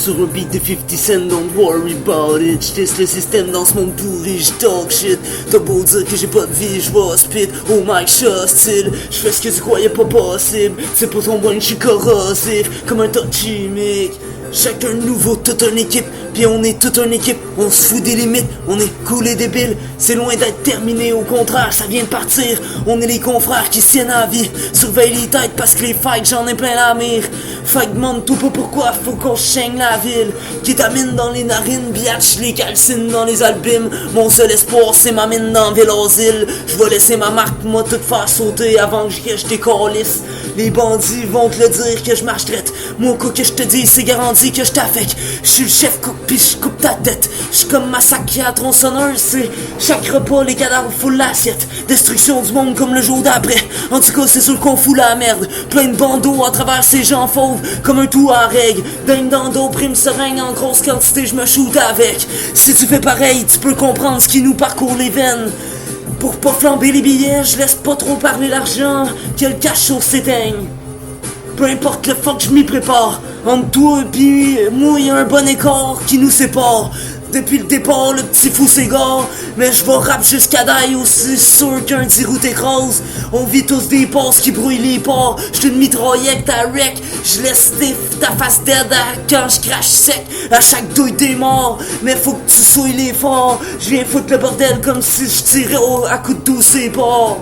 sur un beat de 50 Cent, don't worry about it. J'teste le système dans ce monde pourri, j'talk shit. T'as beau dire que j'ai pas de vie, j'vais spit. Oh my shot style, j'fais ce que tu croyais pas possible. C'est pour ton bon, j'suis corrosif, comme un touch chimique. Chacun nouveau, toute une équipe, puis on est toute une équipe, on se fout des limites, on est cool et débile, c'est loin d'être terminé, au contraire, ça vient de partir, on est les confrères qui se tiennent à la vie, surveille les têtes parce que les fights, j'en ai plein la mire, fight demande tout pas pourquoi, faut qu'on chaîne la ville, kétamine dans les narines, biatch les calcines dans les albumes, mon seul espoir c'est ma mine dans Ville-aux-Îles, je vais laisser ma marque, moi tout faire sauter avant que je décalisse, les bandits vont te le dire que je marche drette, moi quoi que je te dis c'est garanti que je t'affecte, je suis le chef cook pis je coupe ta tête, je suis comme massacre à tronçonneuse, c'est chaque repas les cadavres full l'assiette, destruction du monde comme le jour d'après, en tout cas c'est sûr qu'on fout la merde, plein de bandeaux à travers ces gens fauves, comme un tout à règle, dingue dans dos, prime seringue en grosse quantité, je me shoot avec, si tu fais pareil tu peux comprendre ce qui nous parcourt les veines. Pour pas flamber les billets, je laisse pas trop parler l'argent, que le cash s'éteigne. Peu importe le fuck, je m'y prépare. Entre toi et moi, y'a un bon écart qui nous sépare. Depuis le départ, le petit fou s'égare. Mais je vais rap jusqu'à die aussi sûr qu'un 10 roues t'écrase. On vit tous des passes qui brouillent les ports. J'suis une mitraillette ta wreck. J'laisse ta face dead quand j'crache sec. À chaque douille t'es mort. Mais faut que tu sois les forts. J'viens foutre le bordel comme si j'tirais à coups de douce et ports.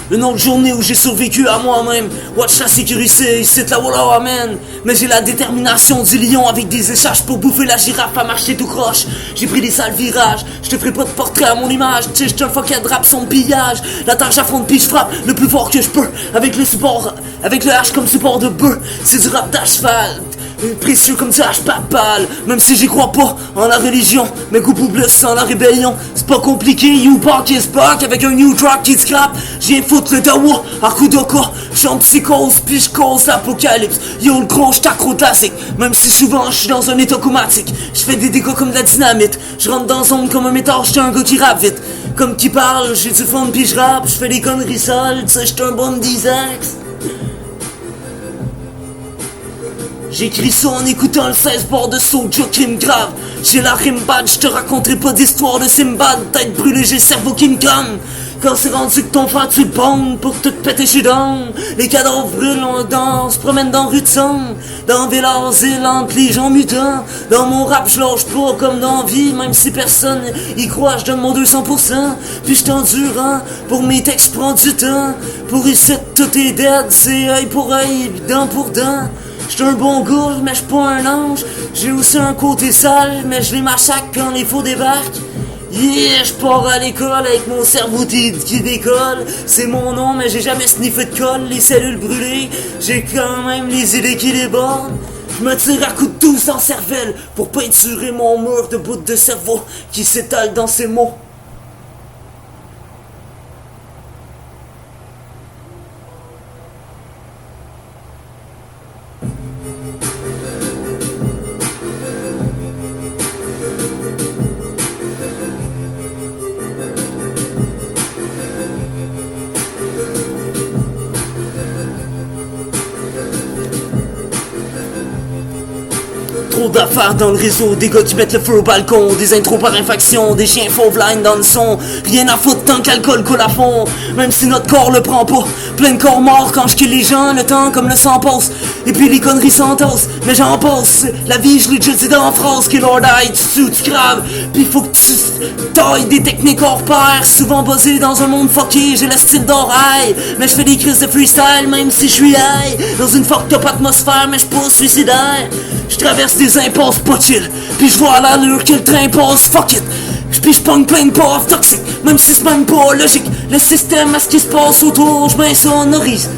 Une autre journée où j'ai survécu à moi-même. Watch la sécurité, c'est la voilà amen. Mais j'ai la détermination du lion avec des écharges pour bouffer la girafe à marcher tout croche. J'ai pris des sales virages, je te ferai pas de portrait à mon image. Tu sais, j'suis un fuckhead rap son pillage. La terre j'affronte pis j'frappe le plus fort que je peux. Avec le support, avec le H comme support de bœuf. C'est du rap d'acheval. Précieux comme du H papal. Même si j'y crois pas en la religion, mais coupe bleu sans la rébellion. C'est pas compliqué, you park is back. Avec un new track qui scrap. J'ai foutre le dawa à coup de cas. J'suis en psychose pis j'cause l'apocalypse. Yo le gros j't'accro classique. Même si souvent j'suis dans un état comatique. J'fais des dégâts comme de la dynamite. J'rentre dans zone comme un métard, j'suis un gars qui rappe vite. Comme qui parle, j'ai du fun pis j'rappe. J'fais des conneries sales, tu sais j'suis un bon d'Isaacs. J'écris ça en écoutant le 16 bord de Soulja qui me grave. J'ai la rime bad, j'te raconterai pas d'histoire de Simbad. Tête brûlée, j'ai le cerveau qui me calme. Quand c'est rendu que ton frère tu le bandes pour tout péter chez down. Les cadavres brûlent, on danse, se promène dans rue de son. Dans Ville-aux-Îles, entre les gens mutants. Dans mon rap, je lâche pas comme dans vie. Même si personne y croit, je donne mon 200%. Puis je t'endure, pour mes textes, je prends du temps. Pour ici, tout est dead, c'est œil pour œil, dent pour dent. J'suis un bon gars, mais j'suis pas un ange. J'ai aussi un côté sale, mais je les machaque quand les faux débarquent. Yeah, j'pars à l'école avec mon cerveau qui décolle. C'est mon nom, mais j'ai jamais sniffé de colle. Les cellules brûlées, j'ai quand même les idées qui débordent. J'me tire à coups de douce en cervelle pour peinturer mon mur de bout de cerveau qui s'étale dans ses mots. Trop d'affaires dans le réseau, des gars qui mettent le feu au balcon, des intros par infraction, des chiens fauve line dans le son. Rien à foutre tant que l'alcool coule à fond, même si notre corps le prend pas. Plein de corps morts quand je kill les gens, le temps comme le sang passe. Et puis les conneries s'entassent, mais j'en passe. La vie je l'ai déjà dit dans la phrase, que Lord I, tu craves. Puis faut que tu tailles des techniques hors pair. Souvent buzzé dans un monde fucké, j'ai le style d'oreille. Mais je fais des crises de freestyle même si je suis high. Dans une fucked up atmosphère, mais je pas suicidaire. Je traverse des impasses pas chill, puis je vois à l'allure que le train passe, fuck it. Puis je pogne plein de pauvres toxiques, même si c'est même pas logique. Le système à ce qui se passe autour, je m'insonorise.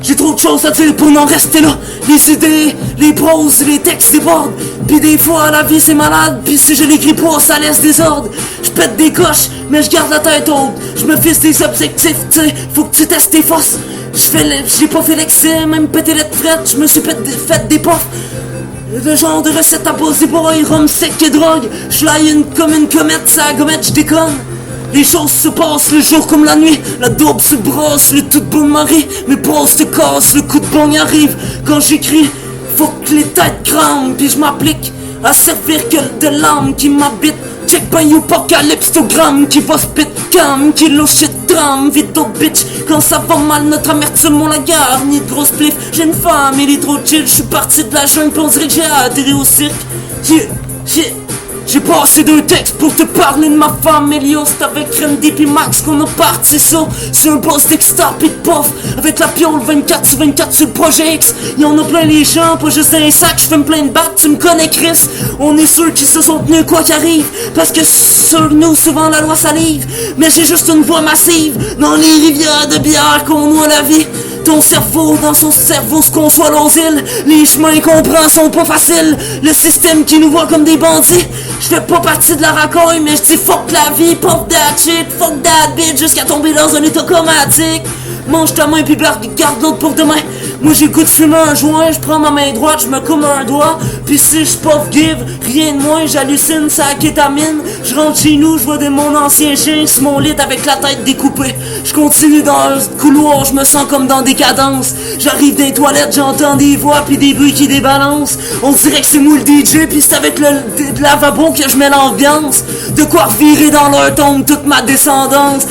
J'ai trop de choses à dire pour n'en rester là. Les idées, les proses, les textes débordent. Puis des fois la vie c'est malade, puis si je l'écris pas ça laisse des ordres. Je pète des coches, mais je garde la tête haute. Je me fixe des objectifs, tu sais, faut que tu testes tes forces. J'ai pas fait l'excès, même pété les frettes, je me suis fait des puffs. Le genre de recette à poser boy, rhum sec et drogue. J'fly comme une comète, ça gommette, j'déconne. Les choses se passent le jour comme la nuit. La daube se brasse, le tout bon mari. Mes pauses se cassent, le coup de bong arrive. Quand j'écris, faut que les têtes crament. Puis je m'applique à servir que de l'âme qui m'habite. Check pas apocalypstogramme qui va spit cam, kilo shit drame, vite d'autres bitch. Quand ça va mal, notre amertume on la garde. Ni de grosse pliff, j'ai une femme, il est trop chill. J'suis parti de la jungle, pis on dirait que j'ai atterri au cirque. J'ai passé 2 textes pour te parler de ma femme Elios. C'est avec Randy pis Max qu'on a parti ça. C'est un boss d'extra pis de puff. Avec la piole 24/24 sur le projet X. Y'en a plein les gens, pas juste un sac. J'fume plein de battes, tu me connais Chris. On est ceux qui se sont tenus quoi qu'arrive. Parce que sur nous souvent la loi salive. Mais j'ai juste une voix massive dans les rivières de bière qu'on noie la vie. Ton cerveau, dans son cerveau se conçoit l'asile. Les chemins qu'on prend sont pas faciles. Le système qui nous voit comme des bandits. Je fais pas partie de la racaille, mais je dis fuck la vie, fuck that shit, fuck that bitch, jusqu'à tomber dans un état comatique. Mange ta main puis garde l'autre pour demain. Moi j'ai le goût de fumer un joint, je prends ma main droite, je me coupe un doigt. Puis si je puff give, rien de moins, j'hallucine, ça kétamine. Je rentre chez nous, je vois de mon ancien chien sur mon lit avec la tête découpée. Je continue dans le couloir, je me sens comme dans décadence. J'arrive dans les toilettes, j'entends des voix puis des bruits qui débalancent. On dirait que c'est moi le DJ puis c'est avec le lavabo que je mets l'ambiance. De quoi revirer dans leur tombe toute ma descendance.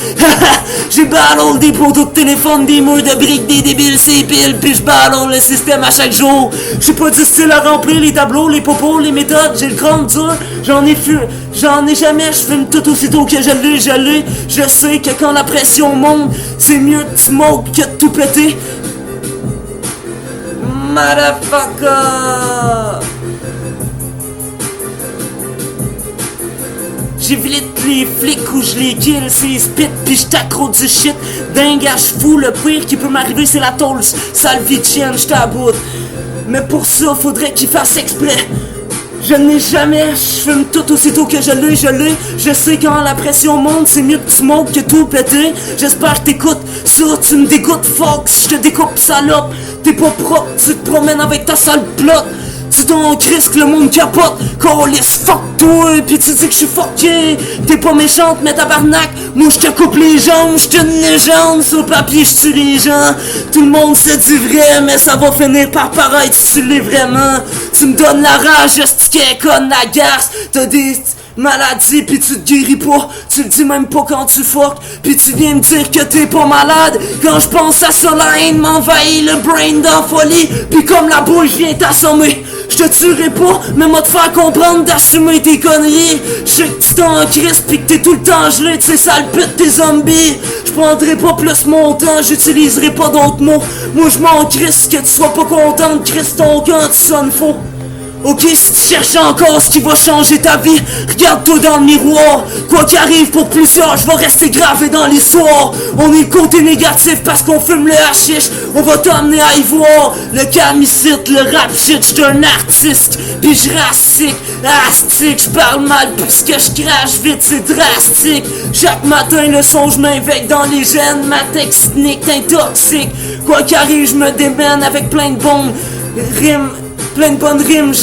J'ai ballon des poteaux de téléphone, des murs de briques, des débiles, c'est piles. Puis je ballon le système à chaque jour. J'ai pas du style à remplir les tableaux, les popos, les méthodes. J'ai le crâne dur, j'en ai jamais. Je fume tout aussitôt que je l'ai. Je sais que quand la pression monte, c'est mieux de smoke que de tout péter. Motherfucker! J'évite les flics ou je les kill, c'est spit pis j't'accro du shit. Dingue à fou, le pire qui peut m'arriver c'est la tôle, sale vie de chienne, j't'aboute. Mais pour ça, faudrait qu'il fasse exprès. Je n'ai jamais, je fume tout aussitôt que je l'ai. Je sais quand la pression monte, c'est mieux que tu montes que tout péter. J'espère que t'écoutes ça, tu me dégoûtes, Fox, je te découpe salope. T'es pas propre, tu te promènes avec ta sale plotte. Tu t'en crises que le monde capote, calisse, fuck toi, pis tu dis que je suis fucké. T'es pas méchante, mais tabarnak, moi je te coupe les jambes, j'suis une légende, sur papier j'tue les gens. Tout le monde c'est du vrai, mais ça va finir par paraître si tu l'es vraiment. Tu me donnes la rage, je qu'elle conne la garce, t'as des maladies pis tu te guéris pas, tu le dis même pas quand tu fuck, pis tu viens me dire que t'es pas malade. Quand je pense à ça, la haine m'envahit le brain dans folie, pis comme la bouche vient t'assommer. Je te tuerai pas, mais moi te faire comprendre d'assumer tes conneries. Je sais que tu t'en crises pis que t'es tout le temps gelé de ces sales putes tes zombies. Je prendrai pas plus mon temps, j'utiliserai pas d'autres mots. Moi je m'en crisse que tu sois pas content de crisser ton camp, tu sonnes faux. Ok, si tu cherches encore ce qui va changer ta vie, regarde-toi dans le miroir. Quoi qu'arrive pour plusieurs, je vais rester gravé dans l'histoire. On est le côté négatif parce qu'on fume le hashish. On va t'emmener à y voir le camicite, le rap shit. J'suis un artiste, pis j'rastique, astique. J'parle mal puisque j'crache vite, c'est drastique. Chaque matin le son j'm'invecte dans les gènes. Ma technique t'intoxique. Quoi qu'arrive, j'me démène avec plein de bonnes rimes. Plein de bonnes rimes,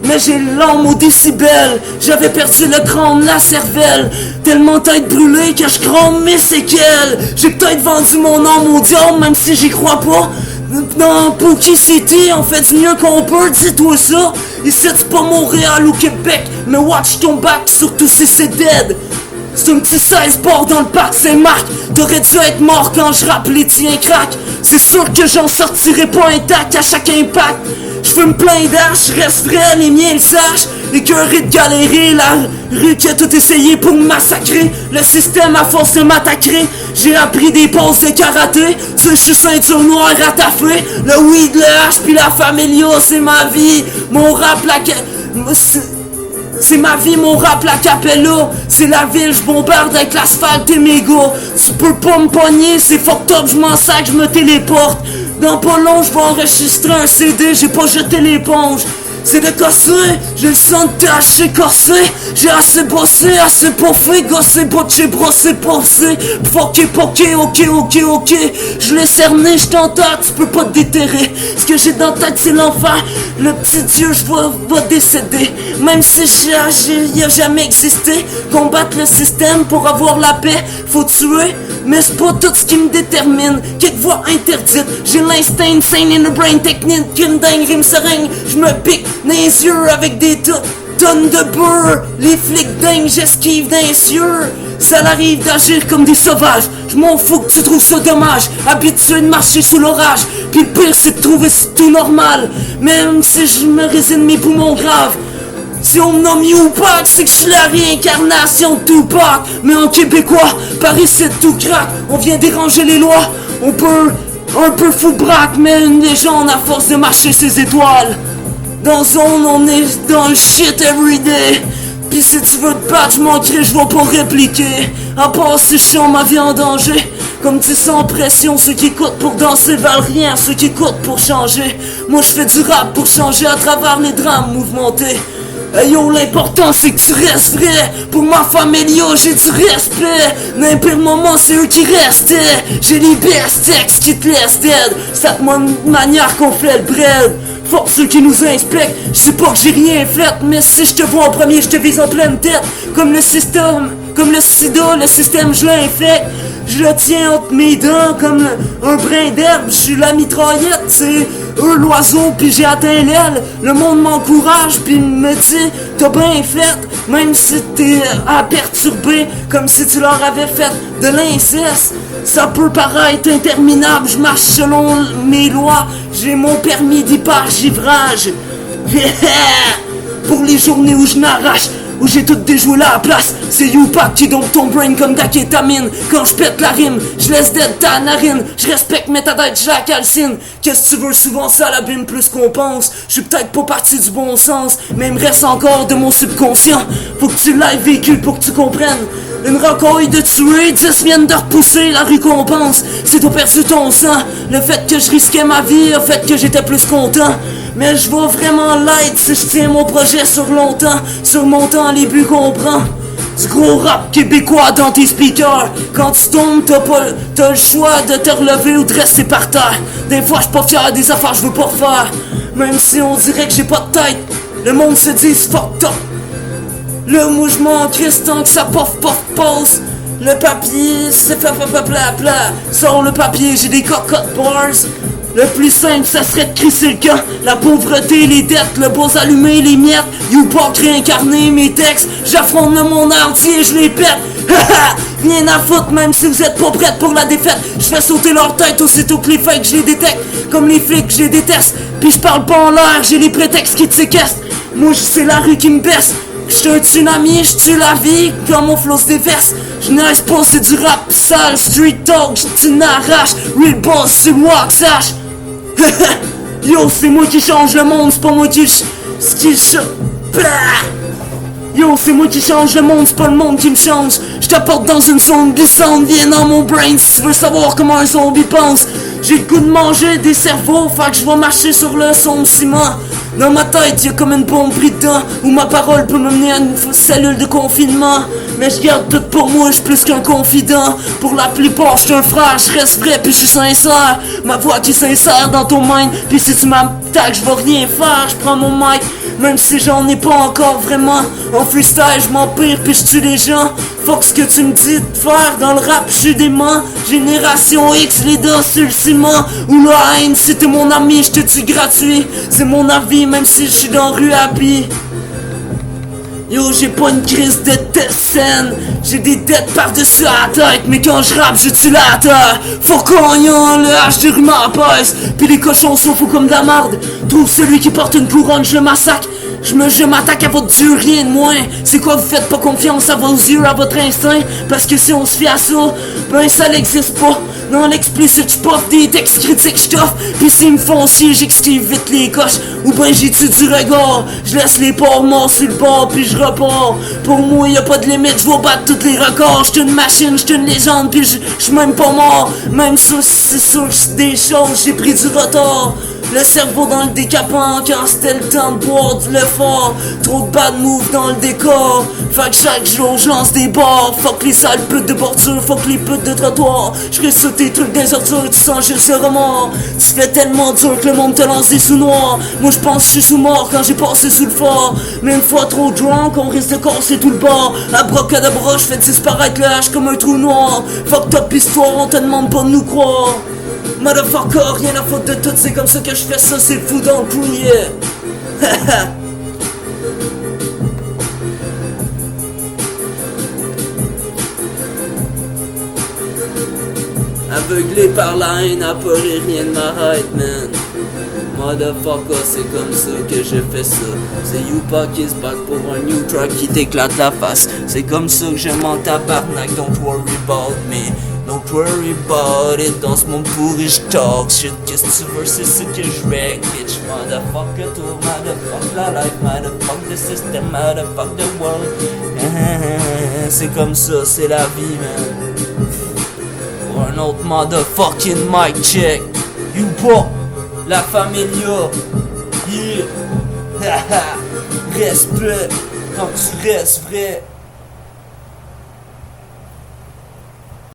mais j'ai l'âme au décibel. J'avais perdu le crâne, la cervelle. Tellement tête brûlée que je crame mes séquelles. J'ai peut-être vendu mon âme au diable, même si j'y crois pas. Dans Pookie City, on fait du mieux qu'on peut, dis-toi ça. Ici c'est pas Montréal ou Québec, mais watch ton back, surtout si c'est dead. C'est un petit 16 bord dans le parc Saint-Marc. T'aurais dû être mort quand je rappe les tiens crack. C'est sûr que j'en sortirai pas intact à chaque impact. J'fume plein d'air, j'reste vrai, les miens le sachent. Écœuré de galérer, la rue qui a tout essayé pour me massacrer. Le système à force de m'attaquer. J'ai appris des poses de karaté. Tu sais, j'suis ceinture noire ratafée. Le weed, le hache pis la familia, c'est ma vie. Mon rap, c'est ma vie, mon rap, la capella. C'est la ville, j'bombarde avec l'asphalte et mes gars. Tu peux pas me pogner, c'est fucked up, j'm'en sac, j'me téléporte. Dans pas long, j'vais enregistrer un CD, j'ai pas jeté l'éponge. c'est de casser. J'ai le sang taché, corsé. J'ai assez bossé, assez bouffé, gossé, botché, brossé, pensé. Poké, ok. Je l'ai cerné, je t'entends, tu peux pas te déterrer. Ce que j'ai dans la tête, c'est l'enfer. Le petit Dieu, je va décéder. Même si il a jamais existé. Combattre le système pour avoir la paix, faut tuer. Mais c'est pas tout ce qui me détermine. Quelques voix interdites. J'ai l'instinct insane in the brain technique. Une dinguerie me seringue. Je me pique dans les yeux avec des tonnes de beurre. Les flics dingues, j'esquive dans les cieux. Ça l'arrive d'agir comme des sauvages. Je m'en fous que tu trouves ça dommage. Habitué de marcher sous l'orage. Puis le pire c'est de trouver tout normal. Même si je me résigne mes poumons graves. Si on me nomme Tupac, c'est que je suis la réincarnation de Tupac. Mais en québécois, par ici tout craque. On vient déranger les lois. On peut un peu fou braque, mais une légende à force de marcher ses étoiles. Dans zone, on est dans le shit everyday. Pis si tu veux te battre, m'entrer, je vais pas répliquer. À part si je sens ma vie en danger. Comme tu sans pression, ceux qui écoutent pour danser valent rien, ceux qui écoutent pour changer. Moi je fais du rap pour changer à travers les drames mouvementés. Hey yo, l'important c'est que tu restes vrai. Pour ma famille, yo, j'ai du respect. N'importe moment, c'est eux qui restaient. J'ai les best textes qui te laissent dead. C'est à cette manière qu'on fait le bread. Fuck ceux qui nous inspectent. Je sais pas que j'ai rien fait, mais si je te vois en premier, je te vise en pleine tête. Comme le système, comme le sida, le système je l'infecte. Je le tiens entre mes dents comme un brin d'herbe. Je suis la mitraillette, c'est eux l'oiseau, puis j'ai atteint l'aile. Le monde m'encourage, puis me dit t'as bien fait, même si t'es à perturber, comme si tu leur avais fait de l'inceste. Ça peut paraître interminable, je marche selon mes lois. J'ai mon permis d'hyper-givrage. Pour les journées où je n'arrache, où j'ai tout déjoué là à la place. C'est Tupac qui dompe ton brain comme de la kétamine. Quand je pète la rime, je laisse dead ta narine. Je respecte mais ta tête, je la calcine. Qu'est-ce que tu veux, souvent ça l'abîme plus qu'on pense. Je suis peut-être pas parti du bon sens, mais il me reste encore de mon subconscient. Faut que tu l'aies vécu pour que tu comprennes. Une racaille de tuer, 10 viennent de repousser la récompense. C'est toi perdu ton sang. Le fait que je risquais ma vie a fait que j'étais plus content. Mais je vois vraiment l'aide si je tiens mon projet sur longtemps. Sur mon temps, les buts qu'on prend. Du gros rap québécois dans tes speakers. Quand tu tombes, t'as le choix de te relever ou de rester par terre. Des fois, j'suis pas fier des affaires je veux pas faire. Même si on dirait que j'ai pas de tête, le monde se dit fucked up. Le mouvement crisse tant que ça pose. Le papier, c'est pla. Sur le papier, j'ai des cocotte bars. Le plus simple, ça serait de crisser le camp. La pauvreté, les dettes, le bois allumé, les miettes. Tupac réincarné, mes textes. J'affronte le monde entier, je les pète. Rien à foutre, même si vous êtes pas prêtes pour la défaite. Je fais sauter leur tête aussitôt que les fakes, je les détecte. Comme les flics, je les déteste. Puis je parle pas en l'air, j'ai les prétextes qui te séquestrent. Moi, c'est la rue qui me baisse. J'suis un tsunami, j'tue la vie quand mon flow se déverse. J'naise pas, c'est du rap sale, street talk, j'te n'arrache. Real boss, c'est moi que sache. Yo, c'est moi qui change le monde, c'est pas moi qui Yo, c'est moi qui change le monde, c'est pas le monde qui me change. J't'apporte dans une zone glissante, viens dans mon brain si tu veux savoir comment un zombie pense. J'ai le goût de manger des cerveaux, fait que je vais marcher sur le son de ciment. Dans ma tête, y'a comme une bombe pris dedans, où ma parole peut me mener à une cellule de confinement. Mais je garde tout pour moi, j'suis plus qu'un confident. Pour la plupart, j'suis un frère, j'reste vrai puis j'suis sincère. Ma voix qui est sincère dans ton mind, puis si tu m'attaques, j'vais rien faire, j'prends mon mic. Même si j'en ai pas encore vraiment. En freestyle, j'm'empire puis j'tue les gens. Fuck ce que tu me dis de faire dans le rap, j'suis dément. Génération X, les dos sur le ciment. Ou la haine, si t'es mon ami, j'te tue gratuit. C'est mon avis, même si j'suis dans la rue happy. Yo, j'ai pas une crise de tête saine. J'ai des dettes par-dessus la tête. Mais quand je rappe, je tue la terre. Faut qu'on y en le hache du rumeur pèse. Puis les cochons sont fous comme de la marde. Trouve celui qui porte une couronne, je le massacre. Je m'attaque à votre Dieu, rien de moins. C'est quoi, vous faites pas confiance à vos yeux, à votre instinct? Parce que si on se fie à ça, ben ça n'existe pas. Dans l'explicite, j'porte des textes critiques, j't'offre. Pis s'ils me font chier, j'esquive vite les coches. Ou ben j'étudie du regard. Je laisse les porcs morts sur le bord, puis je repars. Pour moi, y'a pas de limite, j'vais battre tous les records. J'suis une machine, j'suis une légende, puis j'suis même pas mort. Même ça, c'est sûr, c'est des choses, j'ai pris du retard. Le cerveau dans le décapant, quand c'était le temps de boire de l'effort. Trop de bad move dans le décor. Fait que chaque jour je lance des barres. Fuck les sales putes de bordure, fuck les putes de trottoir. Je reste sur tes trucs d'insorture, tu sens juste le remords. Tu fais tellement dur que le monde te lance des sous noirs. Moi je pense que je suis sous mort quand j'ai passé sous le fort. Mais une fois trop drunk, on risque de casser tout le bord. Abracadabra, je fais disparaître le H comme un trou noir. Fuck top histoire, on te demande pas de nous croire. Motherfucker, rien à foutre de tout, c'est comme ça que je fais ça, c'est fou dans le crew, yeah. Aveuglé par la haine, à pleurer, rien ne m'arrête, man. Motherfucker, c'est comme ça que je fais ça. C'est YouPac qui se back pour un new track qui t'éclate la face. C'est comme ça que je m'en tabarnak, don't worry about me. Don't worry about it, dans ce monde pourri j'talk shit. Qu'est-ce que tu veux, c'est ce que j'règle, bitch. Motherfucker, tout, motherfuck la life, motherfuck the system, motherfuck the world. C'est comme ça, c'est la vie, man. Pour un autre motherfucking mic check. YouPac, la familia, yeah. Respect, quand tu restes vrai.